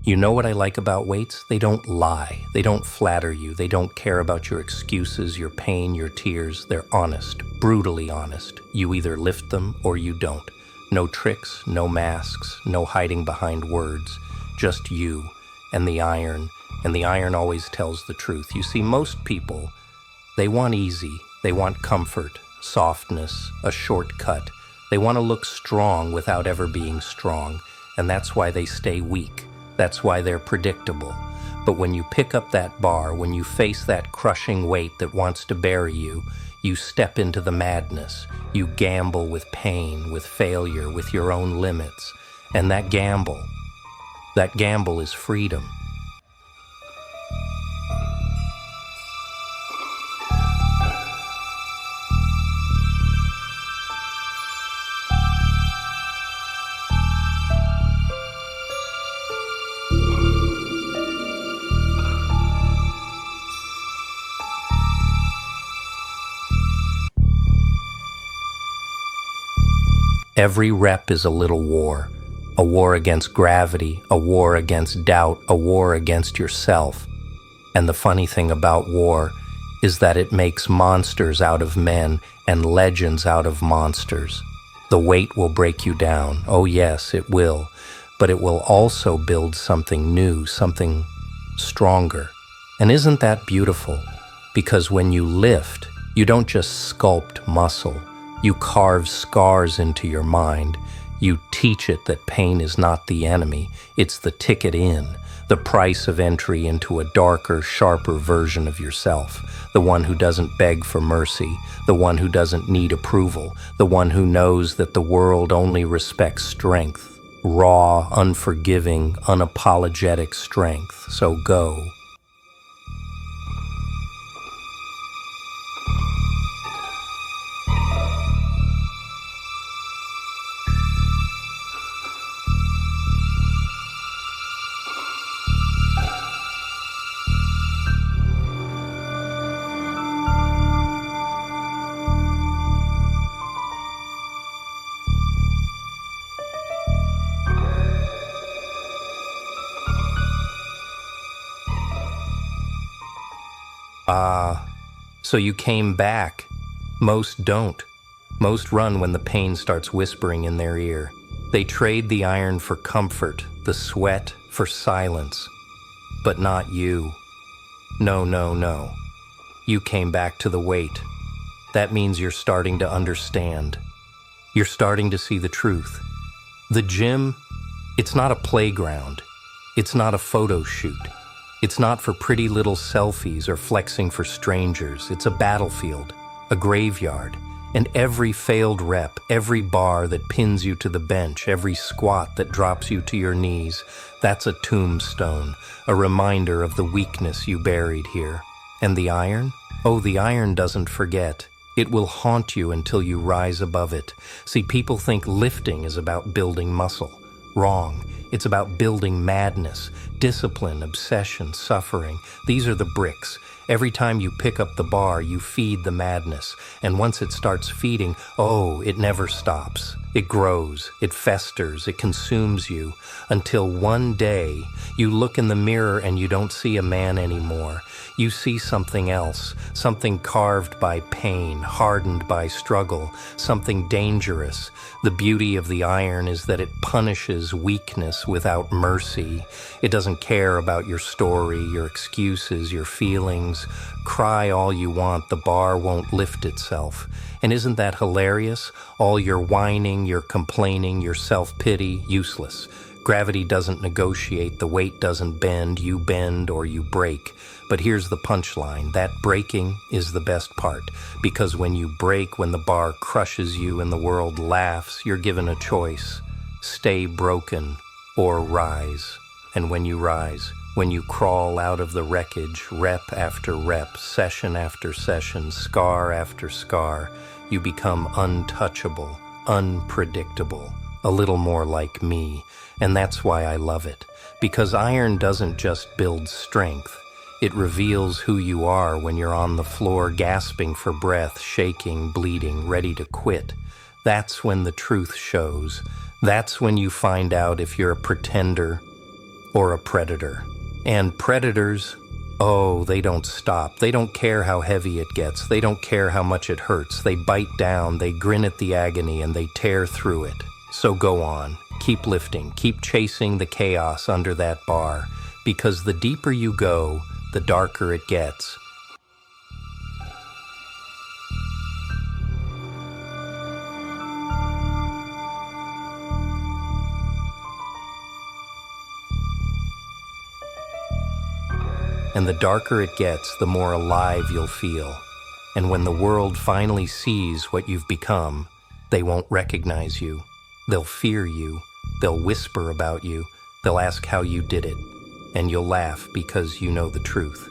You know what I like about weights? They don't lie. They don't flatter you. They don't care about your excuses, your pain, your tears. They're honest, brutally honest. You either lift them or you don't. No tricks, no masks, no hiding behind words. Just you and the iron always tells the truth. You see, most people, they want easy. They want comfort, softness, a shortcut. They want to look strong without ever being strong, and that's why they stay weak. That's why they're predictable. But when you pick up that bar, when you face that crushing weight that wants to bury you, you step into the madness. You gamble with pain, with failure, with your own limits. And that gamble is freedom. Every rep is a little war. A war against gravity, a war against doubt, a war against yourself. And the funny thing about war is that it makes monsters out of men and legends out of monsters. The weight will break you down. Oh yes, it will. But it will also build something new, something stronger. And isn't that beautiful? Because when you lift, you don't just sculpt muscle. You carve scars into your mind. You teach it that pain is not the enemy. It's the ticket in, the price of entry into a darker, sharper version of yourself. The one who doesn't beg for mercy. The one who doesn't need approval. The one who knows that the world only respects strength. Raw, unforgiving, unapologetic strength. So go. So you came back. Most don't. Most run when the pain starts whispering in their ear. They trade the iron for comfort, the sweat for silence. But not you. No, no, no. You came back to the weight. That means you're starting to understand. You're starting to see the truth. The gym, it's not a playground. It's not a photo shoot. It's not for pretty little selfies or flexing for strangers. It's a battlefield, a graveyard, and every failed rep, every bar that pins you to the bench, every squat that drops you to your knees, that's a tombstone, a reminder of the weakness you buried here. And the iron? Oh, the iron doesn't forget. It will haunt you until you rise above it. See, people think lifting is about building muscle. Wrong. It's about building madness, discipline, obsession, suffering. These are the bricks. Every time you pick up the bar, you feed the madness. And once it starts feeding, oh, it never stops. It grows, it festers, it consumes you, until one day you look in the mirror and you don't see a man anymore. You see something else, something carved by pain, hardened by struggle, something dangerous. The beauty of the iron is that it punishes weakness without mercy. It doesn't care about your story, your excuses, your feelings. Cry all you want, the bar won't lift itself. And isn't that hilarious? All your whining, your complaining, your self-pity, useless. Gravity doesn't negotiate, the weight doesn't bend, you bend or you break. But here's the punchline, that breaking is the best part, because when you break, when the bar crushes you and the world laughs, you're given a choice. Stay broken or rise. And when you rise, when you crawl out of the wreckage, rep after rep, session after session, scar after scar, you become untouchable, unpredictable, a little more like me. And that's why I love it, because iron doesn't just build strength. It reveals who you are when you're on the floor gasping for breath, shaking, bleeding, ready to quit. That's when the truth shows. That's when you find out if you're a pretender or a predator. And predators, oh, they don't stop. They don't care how heavy it gets. They don't care how much it hurts. They bite down, they grin at the agony, and they tear through it. So go on. Keep lifting. Keep chasing the chaos under that bar. Because the deeper you go, the darker it gets. And the darker it gets, the more alive you'll feel. And when the world finally sees what you've become, they won't recognize you. They'll fear you. They'll whisper about you. They'll ask how you did it. And you'll laugh because you know the truth.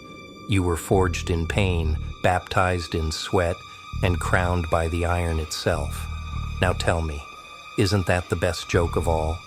You were forged in pain, baptized in sweat, and crowned by the iron itself. Now tell me, isn't that the best joke of all?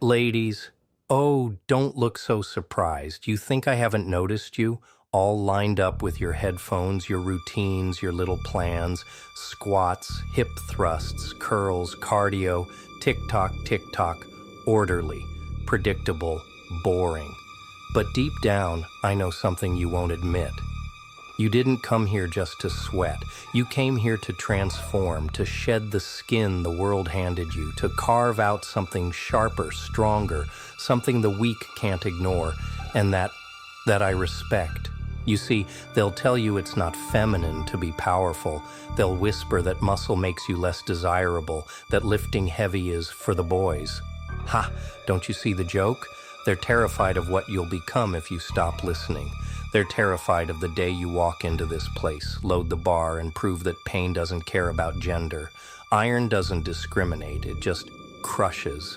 Ladies, oh, don't look so surprised. You think I haven't noticed you? All lined up with your headphones, your routines, your little plans, squats, hip thrusts, curls, cardio, tick-tock, orderly, predictable, boring. But deep down, I know something you won't admit. You didn't come here just to sweat. You came here to transform, to shed the skin the world handed you, to carve out something sharper, stronger, something the weak can't ignore, and that I respect. You see, they'll tell you it's not feminine to be powerful. They'll whisper that muscle makes you less desirable, that lifting heavy is for the boys. Ha! Don't you see the joke? They're terrified of what you'll become if you stop listening. They're terrified of the day you walk into this place, load the bar, and prove that pain doesn't care about gender. Iron doesn't discriminate, it just crushes.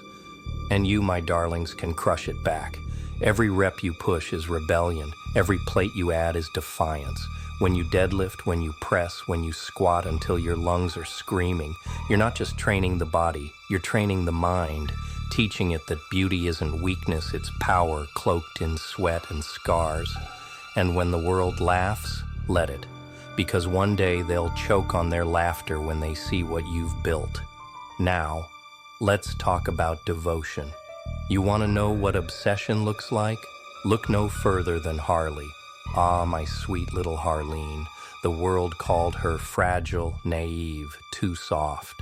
And you, my darlings, can crush it back. Every rep you push is rebellion. Every plate you add is defiance. When you deadlift, when you press, when you squat until your lungs are screaming, you're not just training the body, you're training the mind, teaching it that beauty isn't weakness, it's power cloaked in sweat and scars. And when the world laughs, let it. Because one day they'll choke on their laughter when they see what you've built. Now, let's talk about devotion. You want to know what obsession looks like? Look no further than Harley. Ah, my sweet little Harleen. The world called her fragile, naive, too soft.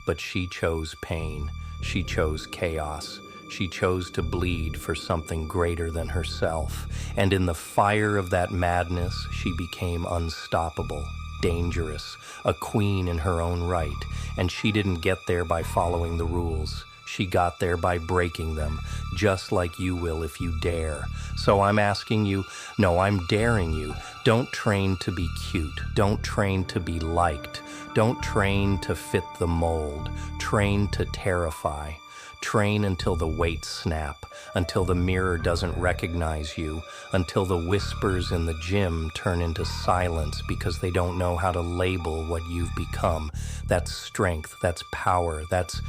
But she chose pain. She chose chaos. She chose to bleed for something greater than herself. And in the fire of that madness, she became unstoppable, dangerous, a queen in her own right. And she didn't get there by following the rules. She got there by breaking them, just like you will if you dare. So I'm asking you, no, I'm daring you. Don't train to be cute. Don't train to be liked. Don't train to fit the mold. Train to terrify. Train until the weights snap, until the mirror doesn't recognize you, until the whispers in the gym turn into silence because they don't know how to label what you've become. That's strength, that's power, that's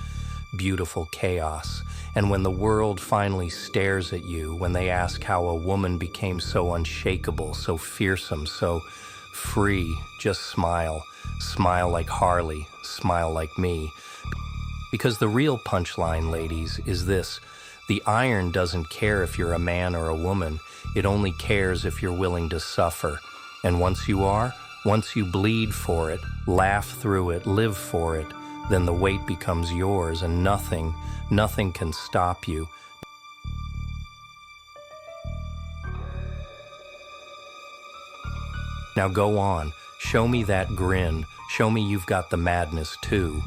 beautiful chaos. And when the world finally stares at you, when they ask how a woman became so unshakable, so fearsome, so free, just smile. Smile like Harley, smile like me. Because the real punchline, ladies, is this: the iron doesn't care if you're a man or a woman. It only cares if you're willing to suffer. And once you bleed for it, laugh through it, live for it, then the weight becomes yours and nothing can stop you. Now go on, show me that grin, show me you've got the madness too.